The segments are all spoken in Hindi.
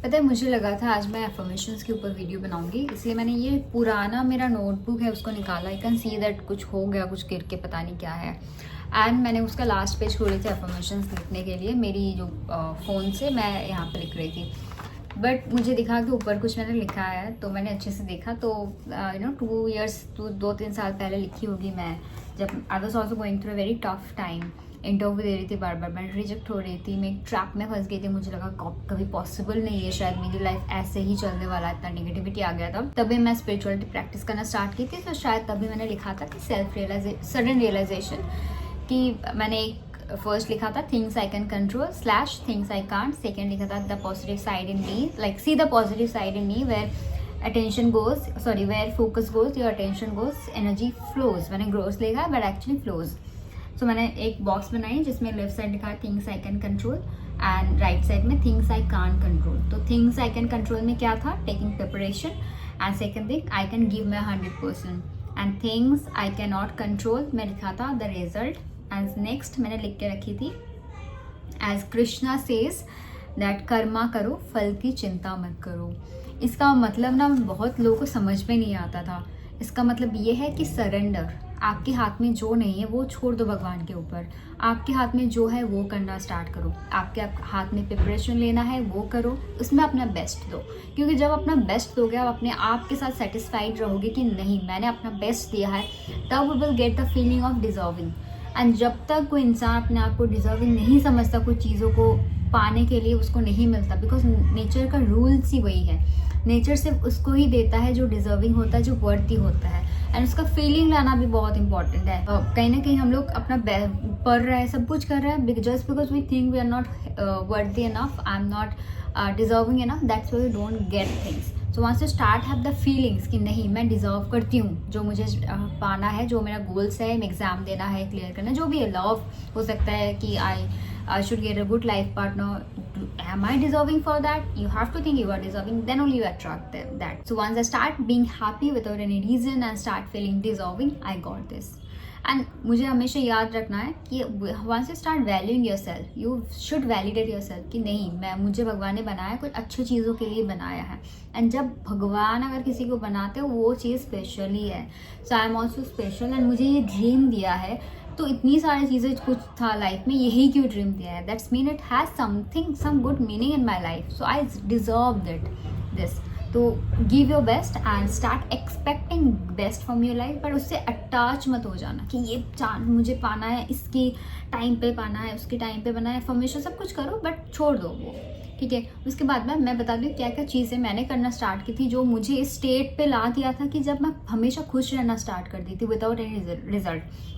पता है मुझे लगा था आज मैं अफर्मेशंस के ऊपर वीडियो बनाऊंगी, इसलिए मैंने ये पुराना मेरा नोटबुक है उसको निकाला। आई कैन सी दैट कुछ हो गया, कुछ गिर के पता नहीं क्या है। एंड मैंने उसका लास्ट पेज खोले थे अफर्मेशंस लिखने के लिए, मेरी जो फ़ोन से मैं यहाँ पे लिख रही थी। बट मुझे दिखा कि ऊपर कुछ मैंने लिखा है, तो मैंने अच्छे से देखा तो 2-3 साल पहले लिखी होगी मैं, जब I was also going through a very tough time. Interview दे रही थी, बार बार मैं रिजेक्ट हो रही थी, मैं एक ट्रैप में फंस गई थी। मुझे लगा कभी पॉसिबल नहीं है, शायद मेरी लाइफ ऐसे ही चलने वाला, इतना नेगेटिविटी आ गया था। तभी मैं स्पिरिचुअलिटी प्रैक्टिस करना स्टार्ट की थी, तो शायद तभी मैंने लिखा था कि सडन रियलाइजेशन, कि मैंने एक फर्स्ट लिखा था things I can control / things I can't. Second लिखा था the positive side in me, like see the positive side in me, where focus goes your attention goes, energy flows। मैंने ग्रोस लिखा बट एक्चुअली फ्लोज। सो मैंने एक बॉक्स बनाई जिसमें लेफ्ट साइड लिखा है things I can control and right side में थिंग्स आई कांट कंट्रोल। तो थिंग्स आई कैन कंट्रोल में क्या था, taking preparation, and second thing I can give my 100%। And things I can not control में लिखा था द रिजल्ट। एंड नेक्स्ट मैंने लिख के रखी थी as Krishna says that karma करो, फल की चिंता मत करो। इसका मतलब ना बहुत लोगों को समझ में नहीं आता था। इसका मतलब ये है कि सरेंडर, आपके हाथ में जो नहीं है वो छोड़ दो भगवान के ऊपर। आपके हाथ में जो है वो करना स्टार्ट करो। आपके हाथ में प्रिपरेशन लेना है वो करो, उसमें अपना बेस्ट दो। क्योंकि जब अपना बेस्ट दोगे, आप अपने आप के साथ सेटिस्फाइड रहोगे कि नहीं मैंने अपना बेस्ट दिया है, तब we will get the feeling of deserving. And जब तक कोई इंसान अपने आप को डिजर्विंग नहीं समझता, कुछ चीज़ों को पाने के लिए उसको नहीं मिलता, बिकॉज नेचर का रूल्स ही वही है। नेचर सिर्फ उसको ही देता है जो डिजर्विंग होता है, जो वर्थी होता है। एंड उसका फीलिंग लाना भी बहुत इंपॉर्टेंट है। कहीं ना कहीं हम लोग अपना पढ़ रहे हैं, सब कुछ कर रहे हैं, just because we think we are not worthy enough, I am not deserving enough, that's why we don't get things. So once you start have the feelings कि नहीं मैं डिजर्व करती हूँ, जो मुझे पाना है, जो मेरा गोल्स है, एग्जाम देना है, क्लियर करना, जो भी है, लव हो सकता है कि I should get a good life partner. Am I deserving for that? You have to think you are deserving, then only you attract that. So once I start being happy without any reason and start feeling deserving, I got this. And मुझे हमेशा याद रखना है कि once you start valuing yourself, you should validate yourself कि नहीं मुझे भगवान ने बनाया कुछ अच्छी चीज़ों के लिए बनाया है। एंड जब भगवान अगर किसी को बनाते हो वो चीज़ स्पेशल ही है। So I am also special, and मुझे ये ड्रीम दिया है, तो इतनी सारी चीज़ें कुछ था लाइफ में, यही क्यों ड्रीम दिया है, that's mean it has some good meaning in my life, so I deserve this. तो give your best and start expecting best from your life, but उससे अटैच मत हो जाना कि ये मुझे पाना है, इसकी टाइम पे पाना है, उसके टाइम पे बना है, फॉर्मेशन सब कुछ करो बट छोड़ दो वो, ठीक है। उसके बाद मैं बता दूँ क्या क्या चीज़ें मैंने करना स्टार्ट की थी, जो मुझे इस स्टेट पे ला दिया था कि जब मैं हमेशा खुश रहना स्टार्ट कर दी थी without any result.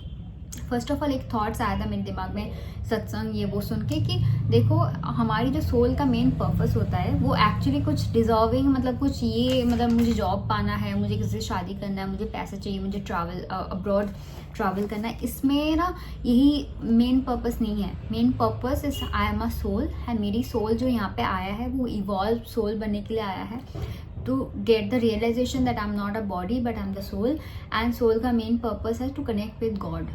First of all एक थॉट्स आया था मेरे दिमाग में सत्संग ये वो सुन के कि देखो हमारी जो सोल का मेन पर्पस होता है वो एक्चुअली कुछ डिजर्विंग, मतलब कुछ ये, मतलब मुझे जॉब पाना है, मुझे किसी से शादी करना है, मुझे पैसे चाहिए, मुझे ट्रैवल अब्रॉड ट्रैवल करना है, इसमें ना यही मेन पर्पस नहीं है। Main purpose is I am a soul है। मेरी सोल जो यहाँ पे आया है वो इवॉल्व सोल बनने के लिए आया है, to get the realization that I am not a body but I am the soul. And soul का मेन पर्पस है टू कनेक्ट विद गॉड,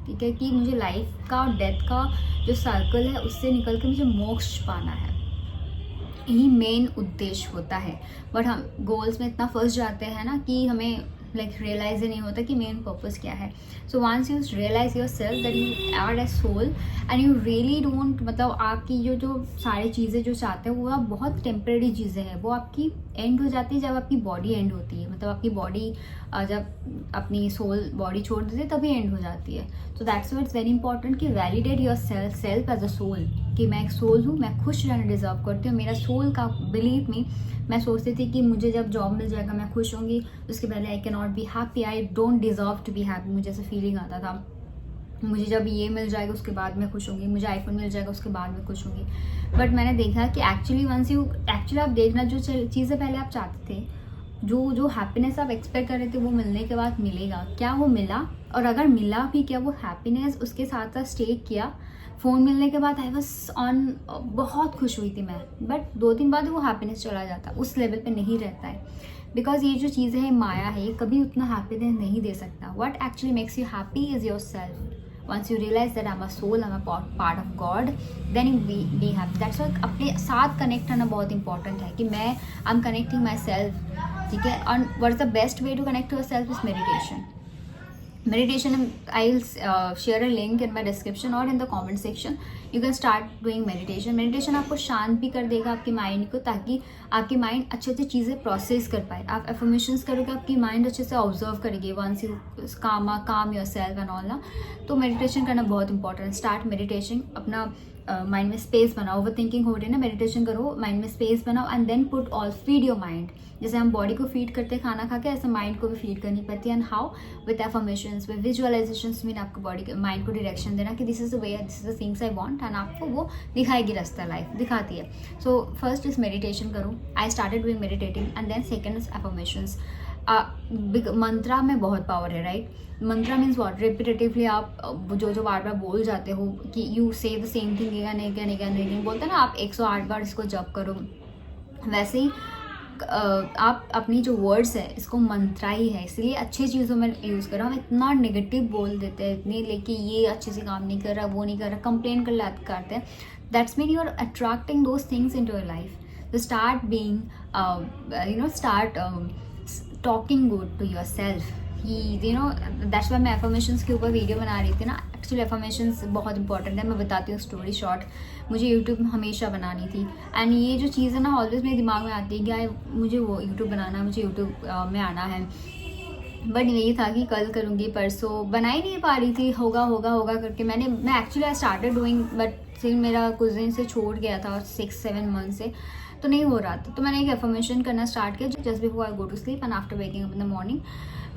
ठीक है, कि मुझे लाइफ का और डेथ का जो सर्कल है उससे निकल के मुझे मोक्ष पाना है, यही मेन उद्देश्य होता है। बट हम गोल्स में इतना फंस जाते हैं ना कि हमें रियलाइज ही नहीं होता कि मेन पर्पस क्या है। So once you realize yourself that you are a soul and you really don't, मतलब आपकी जो सारी चीज़ें जो चाहते हो वो आप बहुत टेम्परेरी चीज़ें हैं, वो आपकी एंड हो जाती है जब आपकी बॉडी एंड होती है, मतलब आपकी बॉडी जब अपनी सोल बॉडी छोड़ देती है तभी एंड हो जाती है। So that's why it's very important कि validate your self as a soul, कि मैं एक सोल हूँ, मैं खुश रहना डिजर्व करती हूँ। मेरा सोल का बिलीव में मैं सोचती थी कि मुझे जब जॉब मिल जाएगा मैं खुश होंगी, उसके पहले I can not be happy, I don't deserve to be happy, मुझे ऐसा फीलिंग आता था। मुझे जब ये मिल जाएगा उसके बाद मैं खुश होंगी, मुझे आईफोन मिल जाएगा उसके बाद मैं खुश होंगी। बट मैंने देखा कि एक्चुअली आप देखना जो चीज़ें पहले आप चाहते थे, जो हैप्पीनेस आप एक्सपेक्ट कर रहे थे वो मिलने के बाद मिलेगा, क्या वो मिला? और अगर मिला भी, क्या वो हैप्पीनेस उसके साथ साथ स्टे किया? फ़ोन मिलने के बाद आई वॉज ऑन, बहुत खुश हुई थी मैं, बट 2 दिन बाद वो हैप्पीनेस चला जाता, उस लेवल पे नहीं रहता है, बिकॉज ये जो चीज़ें है माया है, ये कभी उतना हैप्पीनेस नहीं दे सकता। What actually makes you happy is your self. once you realize that I'm a soul, I'm a part of God, then you be happy. That's why अपने साथ connect करना बहुत important है कि मैं I'm connecting myself, ठीक है. And what's the best way to connect to yourself is meditation. Meditation, I'll share a link in my description or in the comment section. You can start doing meditation. Meditation आपको शांत भी कर देगा आपकी माइंड को, ताकि आपकी माइंड अच्छे से चीज़ें प्रोसेस कर पाए. आप एफर्मेशंस करोगे, आपकी माइंड अच्छे से ऑब्जर्व करेगी once you calm yourself and all ना. तो मेडिटेशन करना बहुत इंपॉर्टेंट. Start meditation. अपना माइंड में स्पेस बनाओ. ओवर थिंकिंग हो रही है ना, मेडिटेशन करो, माइंड में स्पेस बनाओ and then put all feed your mind. जैसे हम बॉडी को फीड करते हैं खाना खा के, ऐसे माइंड को भी फीड करनी पड़ती है. And how? With affirmations, with visualisations. Mean आपको बॉडी माइंड को डायरेक्शन देना कि this is the way, this is the things I want, and आपको वो दिखाएगी रास्ता, लाइफ दिखाती है. सो फर्स्ट इज मेडिटेशन करो. I started doing meditating and then second is affirmations. Mantra में बहुत पावर है, right. Mantra means what? Repetitively आप जो बार बार बोल जाते हो कि यू से द सेम थिंग again बोलते हैं ना, आप 108 बार इसको जप करो. वैसे ही आप अपनी जो वर्ड्स है इसको मंत्रा ही है, इसलिए अच्छी चीज़ों में यूज़ करो. हम इतना नेगेटिव बोल देते हैं इतनी, लेकिन ये अच्छे से काम नहीं कर रहा, वो नहीं कर रहा, कंप्लेन करते हैं. That's mean you are attracting those things in to your life. तो start being start talking good to your self. That's why मैं एफर्मेशंस के ऊपर वीडियो बना रही थी ना. एक्चुअली एफर्मेशंस बहुत इंपॉर्टेंट है. मैं बताती हूँ स्टोरी शॉर्ट. मुझे यूट्यूब हमेशा बनानी थी, एंड ये जो चीज़ है ना ऑलवेज मेरे दिमाग में आती है कि मुझे वो यूट्यूब बनाना है, मुझे यूट्यूब में आना है. बट यही था कि कल करूँगी, परसों बना ही नहीं पा रही थी. होगा करके मैं actually I started doing, but फिर मेरा कुछ दिन से छूट गया था 6-7 मंथ से, तो नहीं हो रहा था. तो मैंने एक एफर्मेशन करना स्टार्ट किया just before I go to sleep and after waking up in the morning.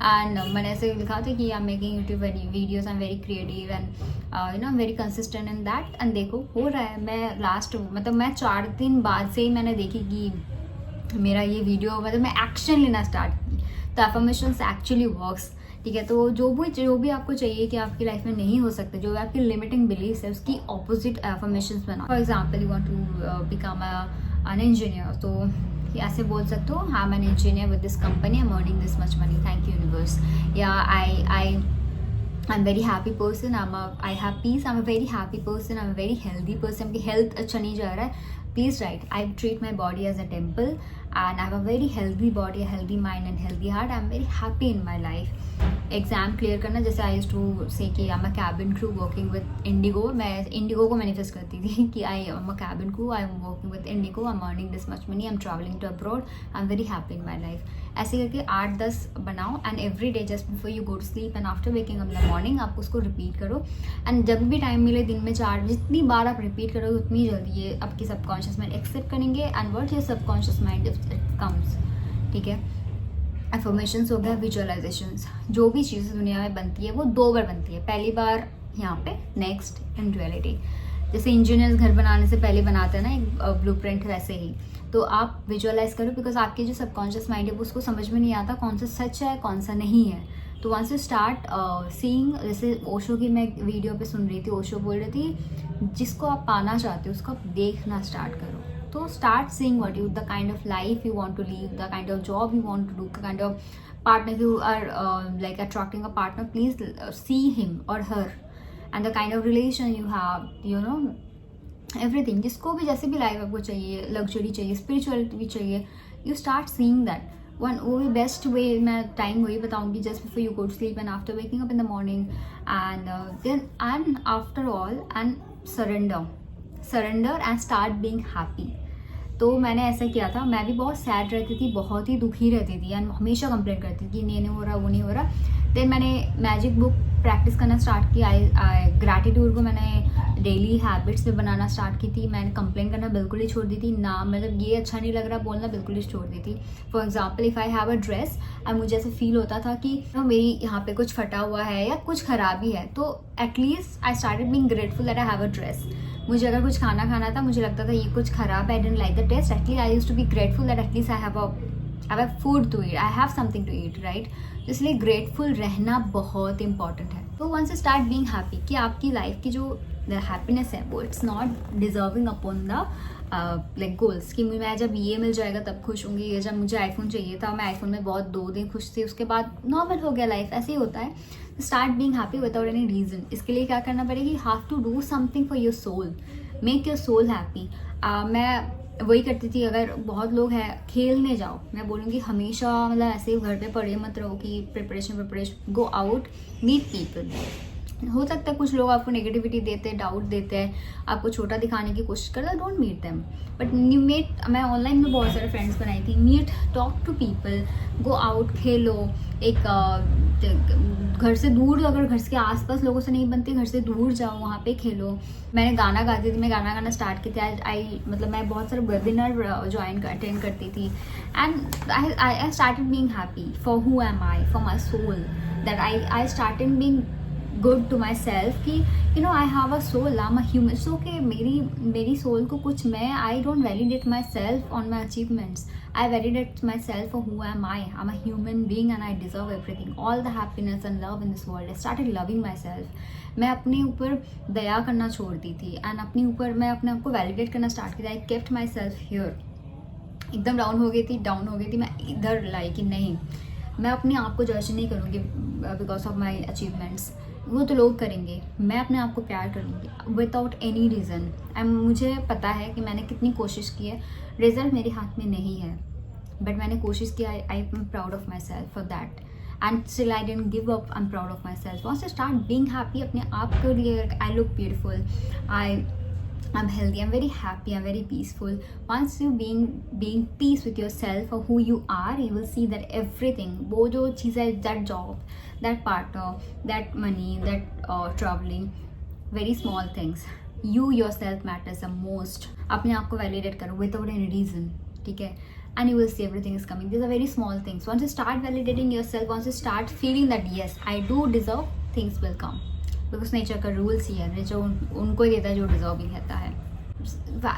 And मैंने ऐसे लिखा था कि I am making YouTube videos, I am very creative and very consistent in that. And देखो हो रहा है. मैं 4 दिन बाद से ही मैंने देखी कि मेरा ये वीडियो मैं एक्शन लेना स्टार्ट की. तो एफर्मेशंस एक्चुअली वर्क्स, ठीक है. तो जो भी आपको चाहिए कि आपकी लाइफ में नहीं हो सकते, जो आपकी लिमिटिंग बिलीफ्स है, उसकी ऑपोजिट एफर्मेशंस बनाओ. For example you want to become an engineer, तो ऐसे बोल सकते हो, I am an engineer with this company, I am earning this much money, thank you universe. या I am very happy person, I have peace, I am a very happy person, I am a very healthy person. आपकी हेल्थ अच्छा नहीं जा रहा है, please right, I treat my body as a temple and I have a very healthy body, healthy mind and healthy heart. I am very happy in my life. Exam clear करना, जैसे आई यूज्ड टू से कि I am a cabin crew working with IndiGo. मैं इंडिगो को मैनिफेस्ट करती थी कि I am a cabin crew, I am working with IndiGo, I am earning this much money, I am travelling to abroad, I am very happy in my life. ऐसे करके 8-10 बनाओ and every day just before you go to sleep and after waking up in the morning आप उसको रिपीट करो. एंड जब भी टाइम मिले दिन में 4, जितनी बार आप रिपीट करोगे उतनी जल्दी ये आपकी सबकॉन्शियस माइंड एक्सेप्ट करेंगे. And what your subconscious mind it comes, ठीक है. एफर्मेशंस हो गया, विजुअलाइजेशंस. जो भी चीज़ दुनिया में बनती है वो 2 बार बनती है. पहली बार यहाँ पे, नेक्स्ट इन रियलिटी. जैसे इंजीनियर्स घर बनाने से पहले बनाते हैं ना एक ब्लूप्रिंट, वैसे ही. तो आप विजुअलाइज करो, बिकॉज आपके जो सबकॉन्शियस माइंड है वो उसको समझ में नहीं आता कौन सा सच है कौन सा नहीं है. तो वंस यू स्टार्ट सीइंग, जैसे ओशो की मैं वीडियो पे सुन रही थी, ओशो बोल रही थी जिसको आप पाना चाहते हो उसको आप देखना स्टार्ट करो. तो start seeing what you, the kind of life you want to live, the kind of job you want to do, the kind of partner you are like attracting a partner, please see him or her, and the kind of relation you have, everything. जिसको भी जैसे भी लाइफ आपको चाहिए, लग्जरी चाहिए, स्पिरिचुअलिटी भी चाहिए, you start seeing that. वो भी बेस्ट वे, मैं टाइम वही बताऊंगी, just before you go to sleep and after waking up in the morning and after all and surrender and start being happy. तो मैंने ऐसा किया था. मैं भी बहुत सैड रहती थी, बहुत ही दुखी रहती थी एंड हमेशा कंप्लेन करती थी कि नहीं हो रहा, वो नहीं हो रहा. देन मैंने मैजिक बुक प्रैक्टिस करना स्टार्ट किया. ग्रैटिट्यूड को मैंने डेली हैबिट्स में बनाना स्टार्ट की थी. मैंने कंप्लेन करना बिल्कुल ही छोड़ दी थी ना, मतलब ये अच्छा नहीं लग रहा बोलना बिल्कुल ही छोड़ दी थी. For example if I have a dress and मुझे ऐसे फील होता था कि मेरी यहाँ पे कुछ फटा हुआ है या कुछ खराबी है, तो at least I started being grateful that I have a dress. मुझे अगर कुछ खाना था, मुझे लगता था ये कुछ खराब है, I didn't like the taste, at least I used to be grateful that at least I have a food to eat, I have something to eat, right. इसलिए ग्रेटफुल रहना बहुत इंपॉर्टेंट है. तो वंस स्टार्ट बीइंग हैप्पी, कि आपकी लाइफ की जो हैप्पीनेस है वो it's not deserving upon the like goals कि मैं जब ये मिल जाएगा तब खुश होंगी, या जब मुझे आईफोन चाहिए था मैं आईफोन में बहुत 2 दिन खुश थी, उसके बाद नॉर्मल हो गया लाइफ, ऐसे ही होता है. Start being happy without any reason. इसके लिए क्या करना पड़ेगा, have to do something for your soul, make your soul happy. मैं वही करती थी. अगर बहुत लोग हैं, खेलने जाओ. मैं बोलूँगी हमेशा मतलब ऐसे घर पे पड़े मत रहो कि preparation, go out, meet people. हो सकता है कुछ लोग आपको नेगेटिविटी देते हैं, डाउट देते हैं, आपको छोटा दिखाने की कोशिश करते हैं, don't meet them. But you meet, मैं ऑनलाइन में बहुत सारे फ्रेंड्स बनाई थी. Meet, talk to people, go out, खेलो. एक घर से दूर, अगर घर के आसपास लोगों से नहीं बनती, घर से दूर जाओ, वहाँ पे खेलो. मैंने गाना गाती थी, मैं गाना गाना स्टार्ट किया था. मतलब मैं बहुत सारे वेबिनार अटेंड करती थी. And I started being happy for who am I, for my soul, that I started being good to my self कि you know I have a soul, I am a human. So कि मेरी सोल को कुछ, मैं I don't validate my self on my achievements. I validate myself for who am I. I'm a human being and I deserve everything. All the happiness and love in this world. I started loving myself. मैं अपने ऊपर दया करना छोड़ दी थी एंड अपने ऊपर मैं अपने आप को वैलिडेट करना स्टार्ट किया. I kept my self here. एकदम डाउन हो गई थी, मैं इधर लाई कि नहीं, मैं अपने आप को जज नहीं करूँगी बिकॉज ऑफ माई अचीवमेंट्स. वो तो लोग करेंगे, मैं अपने आप को प्यार करूँगी विदाउट एनी रीज़न. एंड मुझे पता है कि मैंने कितनी कोशिश की है, रिजल्ट मेरे हाथ में नहीं है, बट मैंने कोशिश किया. I am proud of myself for that and still I didn't give up. I am proud of myself. Once to start being happy अपने आप के लिए. I look beautiful, I'm healthy, I'm very happy, I'm very peaceful. Once you being peace with yourself or who you are, you will see that everything, वो जो चीज़ है, that job, that partner, that money, that traveling, very small things, you yourself matters the most. अपने आप को validate करो without any reason, ठीक है? And you will see everything is coming. These are very small things. Once you start validating yourself, once you start feeling that yes, I do deserve, things will come. Because nature का रूल्स ही है, जो उनको ही देता है जो डिजर्विंग रहता है.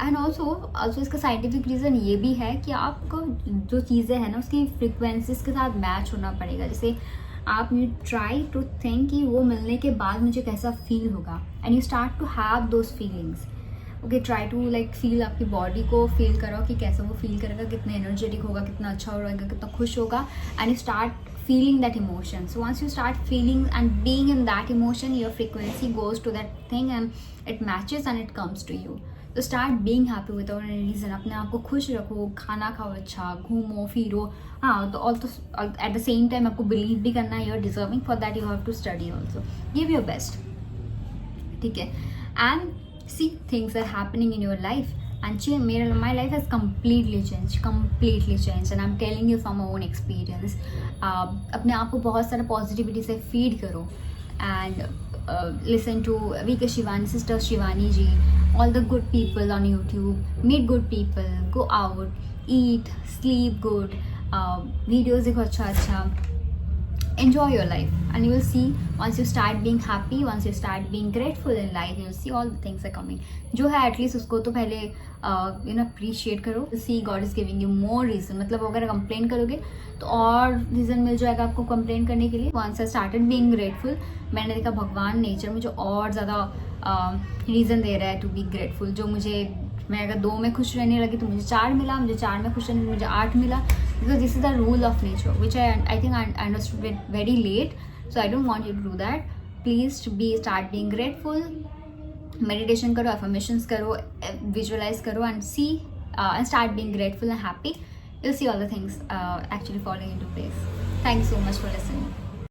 एंड ऑल्सो इसका साइंटिफिक रीज़न ये भी है कि आपको जो चीज़ें हैं ना उसकी फ्रिक्वेंसीज के साथ मैच होना पड़ेगा. जैसे आप यू ट्राई टू थिंक कि वो मिलने के बाद मुझे कैसा फील होगा, and you start to have those feelings. Okay, try to like feel, आपकी बॉडी को फील करो कि कैसा वो फील करेगा, कितना एनर्जेटिक होगा, कितना अच्छा होगा, कितना खुश होगा. And you start feeling that emotion. So once you start feeling and being in that emotion, your frequency goes to that thing and it matches and it comes to you. So start being happy without any reason. अपने आप को खुश रखो, खाना खाओ अच्छा, घूमो फिरो. हाँ, तो also at the same time आपको believe भी करना है, you're deserving. For that you have to study also. Give your best. ठीक है? And see, things are happening in your life. And my life has completely changed, and I'm telling you from my own experience. अपने आप को बहुत सारा पॉजिटिविटी से फीड करो and listen to VK Shivani, sister Shivani ji, all the good people on YouTube. Meet good people, go out, eat, sleep good, videos देखो अच्छा. Enjoy your life and you will see, once you start being happy, once you start being grateful in life, you will see all the things are coming. जो है एटलीस्ट उसको तो पहले अप्रिशिएट करो. See, God is giving you more reason. मतलब अगर कंप्लेन करोगे तो और रीज़न मिल जाएगा आपको कंप्लेन करने के लिए. Once I started being grateful, मैंने देखा भगवान नेचर मुझे और ज़्यादा रीज़न दे रहा है टू बी ग्रेटफुल. जो मैं अगर 2 में खुश रहने लगी तो मुझे 4 मिला, मुझे 4 में खुश रहने मुझे 8 मिला. Because this is the rule of nature, which I think I understood it very late. So I don't want you to do that. Please start being grateful. Meditation करो, affirmations करो, visualize करो, and see and start being grateful and happy. You'll see all the things actually falling into place. Thanks so much for listening.